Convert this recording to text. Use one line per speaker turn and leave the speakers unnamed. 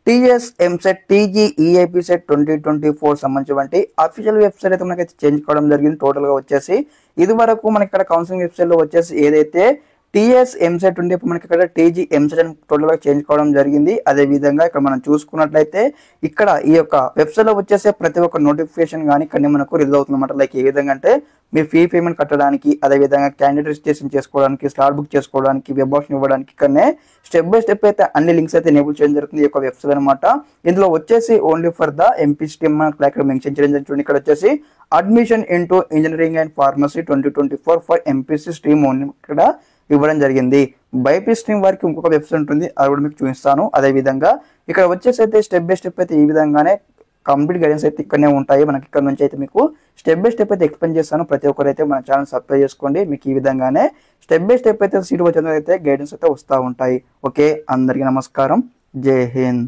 TS EAMCET TG ఈఐపీ set 2024 సంబంధించినటువంటి official website అయితే మనకైతే చేంజ్ కావడం జరిగింది. టోటల్ గా వచ్చేసి ఇది వరకు మనకి ఇక్కడ కౌన్సిలింగ్ వెబ్సైట్ లో వచ్చేసి ఏదైతే టీఎస్ ఎంసెట్ ఉండే మనకి ఇక్కడ టీజీ ఎంసెట్ అని టోటల్ గా చేంజ్ కావడం జరిగింది. అదే విధంగా ఇక్కడ మనం చూసుకున్నట్లయితే ఇక్కడ ఈ యొక్క వెబ్సైట్ లో వచ్చేసి ప్రతి ఒక్క నోటిఫికేషన్ కానీ ఇక్కడ మనకు రిలీజ్ అవుతుంది అన్నమాట. లైక్ ఏ విధంగా అంటే మీరు ఫీ పేమెంట్ కట్టడానికి, అదే విధంగా క్యాండిడేట్ రిజిస్ట్రేషన్ చేసుకోవడానికి, స్లాట్ బుక్ చేసుకోవడానికి, వెబ్ ఆప్షన్ ఇవ్వడానికి ఇక్కడనే స్టెప్ బై స్టెప్ అయితే అన్ని లింక్స్ అయితే ఎనేబుల్ చేయడం జరుగుతుంది ఈ యొక్క వెబ్సైట్ అనమాట. ఇందులో వచ్చేసి only for the MP stream ఇక్కడ మెన్షన్ చేయడం జరుగుతుంది. ఇక్కడ వచ్చేసి admission into engineering and pharmacy 2024 for MPC stream only ఇక్కడ ఇవ్వడం జరిగింది. బైపీ స్ట్రీమ్ వారికి ఇంకొక వెబ్సైట్ ఉంటుంది, అది కూడా మీకు చూపిస్తాను. అదే విధంగా ఇక్కడ వచ్చేసి అయితే స్టెప్ బై స్టెప్ అయితే ఈ విధంగానే కంప్లీట్ గైడెన్స్ అయితే ఇక్కడనే ఉంటాయి. మనకి ఇక్కడ నుంచి అయితే మీకు స్టెప్ బై స్టెప్ అయితే ఎక్స్ప్లెయిన్ చేస్తాను. ప్రతి ఒక్కరు అయితే మన ఛానల్ సబ్స్క్రైబ్ చేసుకోండి. మీకు ఈ విధంగానే స్టెప్ బై స్టెప్ అయితే సీట్ వచ్చేందుకు అయితే గైడెన్స్ అయితే వస్తూ ఉంటాయి. ఓకే, అందరికీ నమస్కారం. జై హింద్.